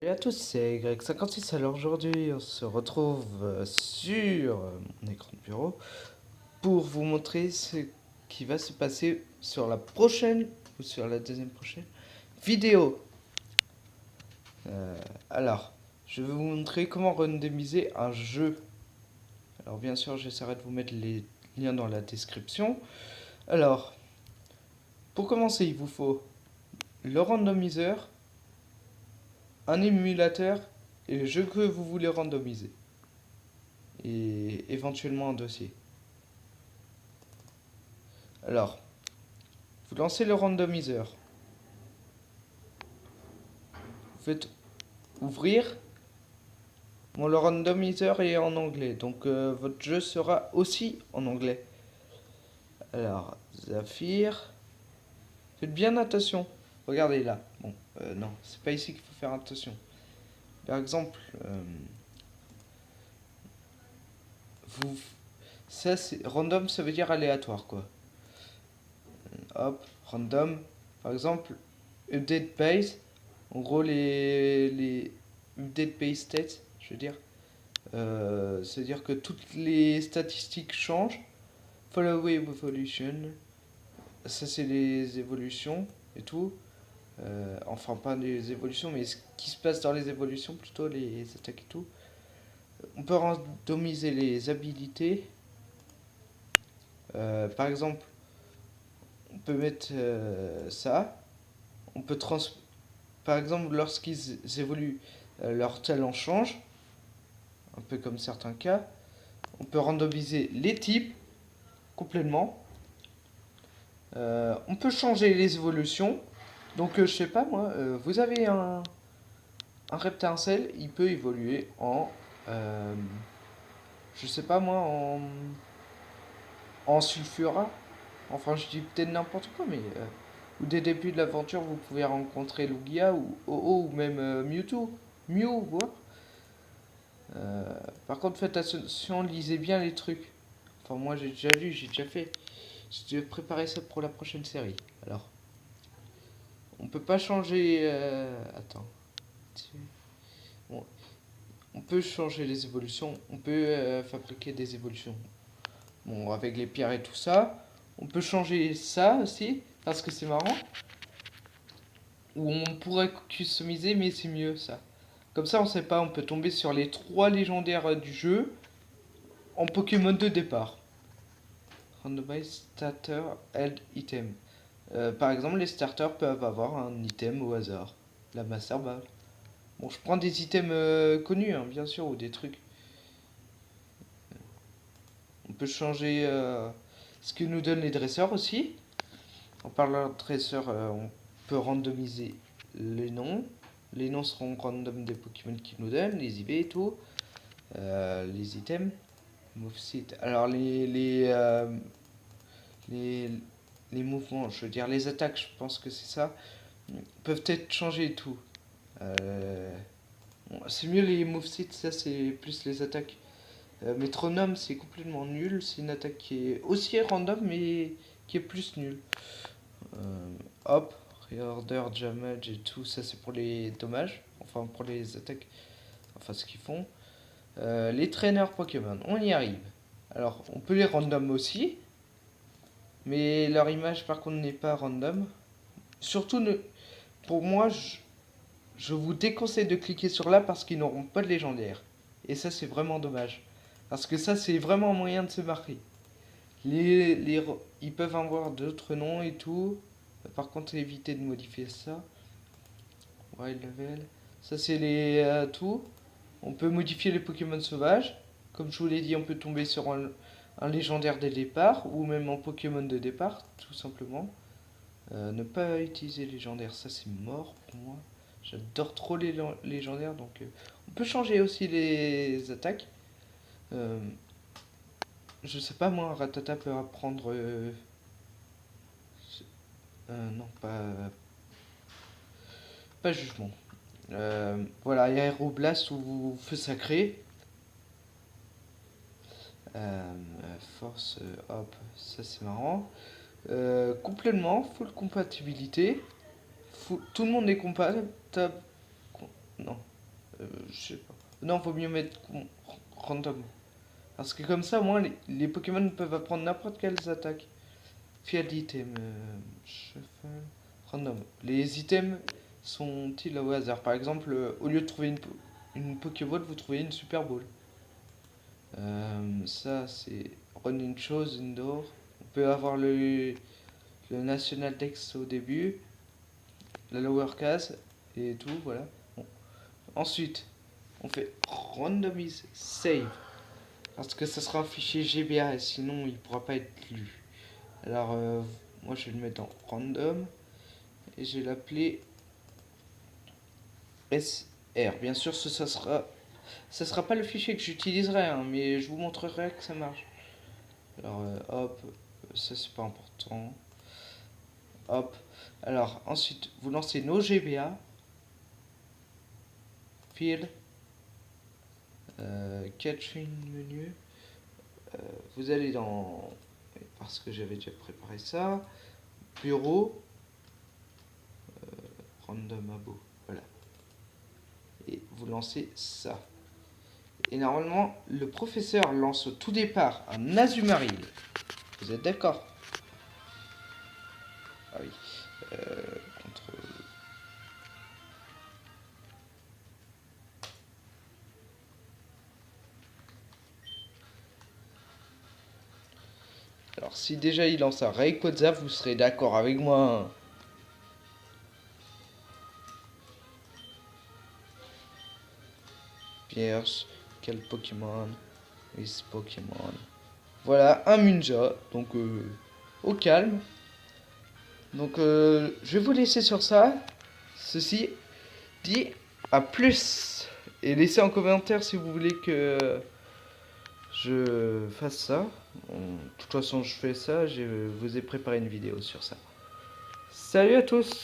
Salut à tous, c'est Greg56. Alors aujourd'hui, on se retrouve sur mon écran de bureau pour vous montrer ce qui va se passer sur la prochaine ou sur la deuxième prochaine vidéo. Alors, je vais vous montrer comment randomiser un jeu. Alors bien sûr, j'essaierai de vous mettre les liens dans la description. Alors, pour commencer, il vous faut le randomiseur, un émulateur et le jeu que vous voulez randomiser. Et éventuellement un dossier. Alors, vous lancez le randomiseur. Vous faites ouvrir. Bon, le randomiseur est en anglais, donc votre jeu sera aussi en anglais. Alors, Zafir. Faites bien attention. Regardez là. Bon, non, c'est pas ici qu'il faut faire attention. Par exemple, vous, ça c'est random, ça veut dire aléatoire quoi. Hop, random. Par exemple, update base. En gros, les update base stats, je veux dire. C'est-à-dire que toutes les statistiques changent. Follow evolution. Ça, c'est les évolutions et tout. Enfin, pas les évolutions, mais ce qui se passe dans les évolutions, plutôt les attaques et tout. On peut randomiser les habilités. Par exemple, on peut mettre ça. On peut par exemple, lorsqu'ils évoluent, leur talent change. Un peu comme certains cas. On peut randomiser les types complètement. On peut changer les évolutions. Donc, je sais pas moi, vous avez un Reptincelle, il peut évoluer en. Je sais pas moi, en Sulfura. Enfin, je dis peut-être n'importe quoi, mais. Ou dès le début de l'aventure, vous pouvez rencontrer Lugia ou Oh-Oh ou même Mewtwo. Mew, voir. Par contre, faites attention, lisez bien les trucs. Enfin, moi j'ai déjà lu, j'ai déjà fait. J'ai déjà préparé ça pour la prochaine série. Alors, on peut pas changer. Attends. Bon, on peut changer les évolutions. On peut fabriquer des évolutions. Bon, avec les pierres et tout ça. On peut changer ça aussi, parce que c'est marrant. Ou on pourrait customiser, mais c'est mieux ça. Comme ça, on sait pas, on peut tomber sur les 3 légendaires du jeu en Pokémon de départ. Randomize starter held item. Par exemple, les starters peuvent avoir un item au hasard. La Master Ball. Bon, je prends des items connus, hein, bien sûr, ou des trucs. On peut changer ce que nous donnent les dresseurs aussi. En parlant de dresseurs, on peut randomiser les noms. Les noms seront random des Pokémon qui nous donnent, les IV et tout. Les items. Moveset. Alors, les mouvements, je veux dire les attaques, je pense que c'est ça, peuvent être changés et tout. Bon, c'est mieux les movesets, ça c'est plus les attaques. Métronome c'est complètement nul, c'est une attaque qui est aussi random mais qui est plus nulle. Hop, reorder, damage et tout, ça c'est pour les dommages, enfin pour les attaques, enfin ce qu'ils font. Les traîneurs Pokémon, on y arrive. Alors on peut les random aussi, mais leur image par contre n'est pas random. Surtout, pour moi, je vous déconseille de cliquer sur là parce qu'ils n'auront pas de légendaire. Et ça, c'est vraiment dommage. Parce que ça, c'est vraiment un moyen de se marquer. Ils peuvent avoir d'autres noms et tout. Par contre, évitez de modifier ça. Wild level. Ça, c'est les tout. On peut modifier les Pokémon sauvages. Comme je vous l'ai dit, on peut tomber sur un légendaire dès le départ. Ou même en Pokémon de départ, tout simplement. Ne pas utiliser légendaire, ça c'est mort pour moi. J'adore trop les légendaires, donc on peut changer aussi les attaques. Euh, je sais pas moi, Ratata peut apprendre. Non, pas jugement. Voilà, il y a Aéroblast ou Feu Sacré. Force, hop, ça c'est marrant. Complètement, full compatibilité. Tout le monde est compatible. Non. Je sais pas. Non, faut mieux mettre random. Parce que comme ça, au moins, les Pokémon peuvent apprendre n'importe quelles attaques. Field item. Shuffle. Random. Les items sont-ils au hasard? Par exemple, au lieu de trouver une Pokéball, vous trouvez une Super Ball. Ça, c'est running chose indoor. On peut avoir le National Dex au début, la lower case et tout, voilà. Bon. Ensuite, on fait randomize save. Parce que ça sera un fichier GBA et sinon il pourra pas être lu. Alors, moi je vais le mettre en random et je vais l'appeler SR. Bien sûr, ça sera pas le fichier que j'utiliserai, hein, mais je vous montrerai que ça marche. Alors, hop, ça c'est pas important. Hop. Alors, ensuite, vous lancez nos GBA. Field. Catching menu. Vous allez dans... Parce que j'avais déjà préparé ça. Bureau. Random abo. Voilà. Et vous lancez ça. Et normalement, le professeur lance au tout départ un Azumarill. Vous êtes d'accord? Ah oui. Contrôle. Alors, si déjà il lance un Rayquaza, vous serez d'accord avec moi. Pierce, quel Pokémon? Is Pokémon. Voilà, un Munja. Donc, au calme. Donc, je vais vous laisser sur ça. Ceci dit, à plus. Et laissez en commentaire si vous voulez que je fasse ça. De toute façon, je fais ça. Je vous ai préparé une vidéo sur ça. Salut à tous!